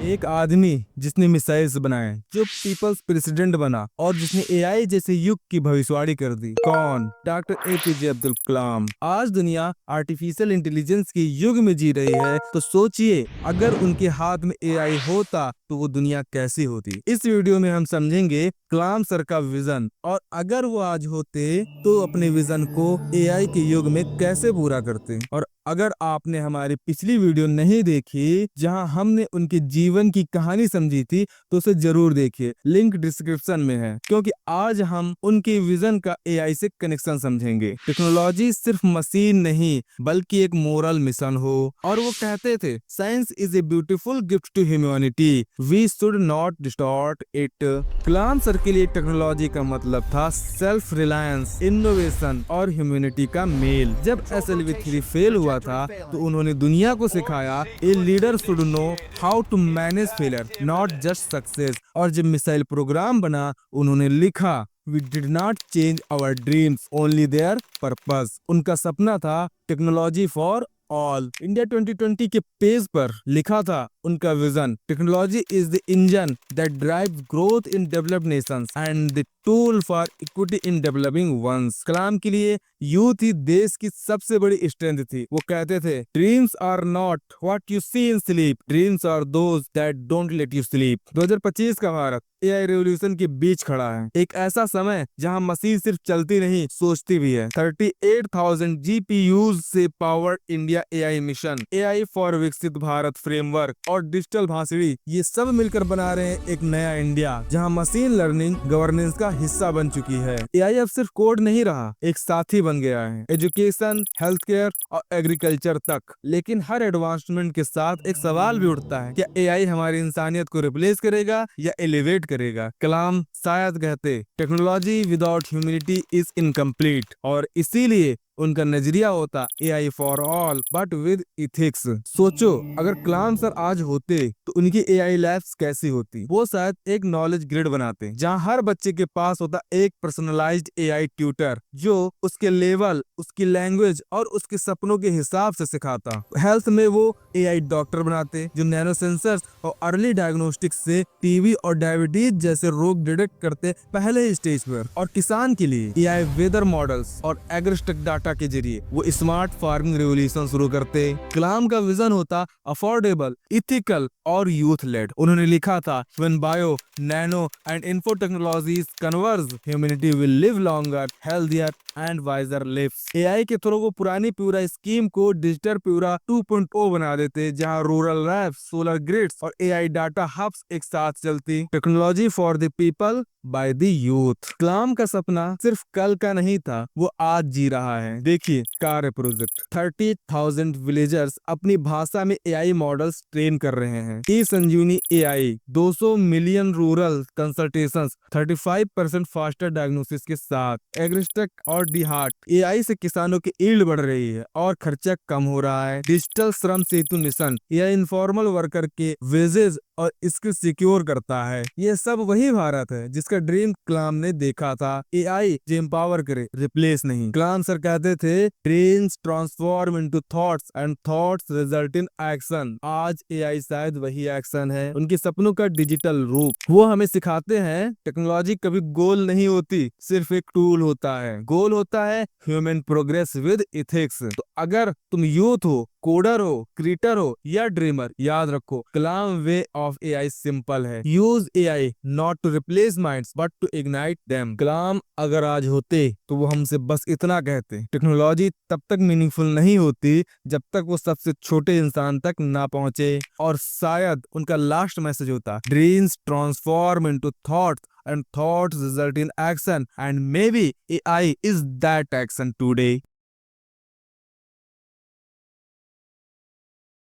एक आदमी जिसने मिसाइल्स बनाए, जो पीपल्स प्रेसिडेंट बना और जिसने एआई जैसे युग की भविष्यवाणी कर दी। कौन? Doctor APJ Abdul Kalam. आज दुनिया आर्टिफिशियल इंटेलिजेंस के युग में जी रही है, तो सोचिए अगर उनके हाथ में एआई होता तो वो दुनिया कैसी होती। इस वीडियो में हम समझेंगे कलाम सर का विजन, और अगर वो आज होते तो अपने विजन को एआई के युग में कैसे पूरा करते। और अगर आपने हमारी पिछली वीडियो नहीं देखी जहां हमने उनके जीवन की कहानी समझी थी, तो उसे जरूर देखिए, लिंक डिस्क्रिप्शन में है। क्योंकि आज हम उनके विजन का एआई से कनेक्शन समझेंगे। टेक्नोलॉजी सिर्फ मशीन नहीं बल्कि एक मोरल मिशन हो। और वो कहते थे, science is a beautiful gift to humanity, we should not distort it. Kalam sir के लिए टेक्नोलॉजी का मतलब था सेल्फ रिलायंस, इनोवेशन और ह्यूमैनिटी का मेल। जब SLV3 फेल हुआ था तो उन्होंने दुनिया को सिखाया a leader should know how to manage failure, not just success. और जब मिसाइल प्रोग्राम बना, उन्होंने लिखा We did not change our dreams, only their purpose। उनका सपना था टेक्नोलॉजी फॉर ऑल। इंडिया 2020 के पेज पर लिखा था उनका vision, technology is the engine that drives growth in developed nations and the tool for equity in developing ones. Kalam के लिए यूथ ही देश की सबसे बड़ी स्ट्रेंथ थी। वो कहते थे, dreams are not what you see in sleep, dreams are those that don't let you sleep. 2025 का भारत एआई रेवोल्यूशन के बीच खड़ा है। एक ऐसा समय जहां मशीन सिर्फ चलती नहीं, सोचती भी है। 38,000 GPUs से powered India AI mission, AI for विकसित भारत फ्रेमवर्क और डिजिटल भाषणी, ये सब मिलकर बना रहे हैं एक नया इंडिया जहां मशीन लर्निंग गवर्नेंस का हिस्सा बन चुकी है। एआई अब सिर्फ कोड नहीं रहा, एक साथी बन गया है, एजुकेशन, हेल्थ केयर और एग्रीकल्चर तक। लेकिन हर एडवांसमेंट के साथ एक सवाल भी उठता है, क्या एआई हमारी इंसानियत को रिप्लेस करेगा या एलिवेट करेगा? कलाम शायद कहते, technology without humanity is incomplete. और इसीलिए उनका नजरिया होता AI for all but with ethics. सोचो अगर कलाम सर आज होते तो उनकी एआई लैब्स कैसी होती। वो शायद एक नॉलेज ग्रिड बनाते जहां हर बच्चे के पास होता एक पर्सनलाइज्ड एआई ट्यूटर जो उसके लेवल, उसकी लैंग्वेज और उसके सपनों के हिसाब से सिखाता। हेल्थ में वो एआई डॉक्टर बनाते जो नैनो सेंसर्स और अर्ली डायग्नोस्टिक्स से टीबी और डायबिटीज जैसे रोग डिटेक्ट करते पहले ही स्टेज पर। और किसान के लिए एआई वेदर मॉडल्स और एग्रीटेक डाटा के जरिए वो स्मार्ट फार्मिंग रेवोल्यूशन शुरू करते। कलाम का विजन होता अफोर्डेबल, इथिकल और यूथ लेड। उन्होंने लिखा था, when bio, nano and info technologies converge, humanity will live longer, healthier and wiser lives. AI के थ्रू वो पुरानी प्यूरा स्कीम को डिजिटल प्यूरा 2.0 बना देते, जहां रूरल लैब्स, सोलर ग्रिड्स और एआई डाटा हब्स एक साथ चलती। Technology for the people by the youth. Kalam का सपना सिर्फ कल का नहीं था, वो आज जी रहा है। देखिए कार्य प्रोजेक्ट, 30,000 विलेजर्स अपनी भाषा में एआई मॉडल्स ट्रेन कर रहे हैं। E Sanjeevani AI 200 million rural consultations, 35% faster diagnosis के साथ। एग्रीटेक और डिहार्ट एआई से किसानों की ईल्ड बढ़ रही है और खर्चा कम हो रहा है। डिजिटल श्रम सेतु मिशन, एआई इनफॉर्मल वर्कर के वेजेस और स्किल सिक्योर करता है। ये सब वही भारत है जिसका ड्रीम कलाम ने देखा था, एआई जो एम्पावर करे, रिप्लेस नहीं। कलाम सर कहते थे, dreams transform into thoughts and thoughts result in action. आज एआई शायद वही एक्शन है, उनके सपनों का डिजिटल रूप। वो हमें सिखाते हैं टेक्नोलॉजी कभी गोल नहीं होती, सिर्फ एक टूल होता है। गोल होता है ह्यूमन प्रोग्रेस विद इथिक्स। तो अगर तुम यूथ हो, कोडर हो, क्रिएटर हो या ड्रीमर, याद रखो Kalam way of AI simple है, use AI not to replace minds but to ignite them. Kalam अगर आज होते तो वो हमसे बस इतना कहते, टेक्नोलॉजी तब तक मीनिंगफुल नहीं होती जब तक वो सबसे छोटे इंसान तक ना पहुंचे। और शायद उनका लास्ट मैसेज होता, dreams transform into thoughts and thoughts result in action, and maybe AI is that action today।